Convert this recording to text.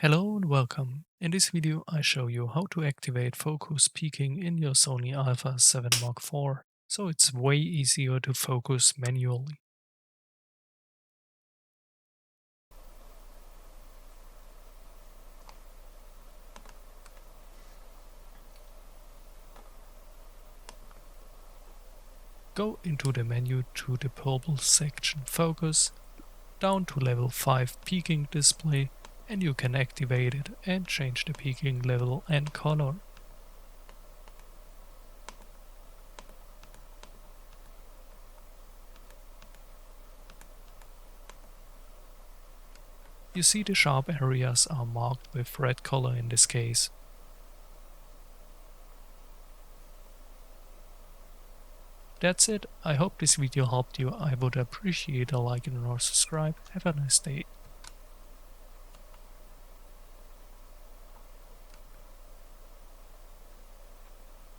Hello and welcome. In this video I show you how to activate focus peaking in your Sony Alpha 7 Mark IV, so it's way easier to focus manually. Go into the menu to the purple section Focus, down to level 5 peaking display, and you can activate it and change the peaking level and color. You see the sharp areas are marked with red color in this case. That's it. I hope this video helped you. I would appreciate a like and or subscribe. Have a nice day.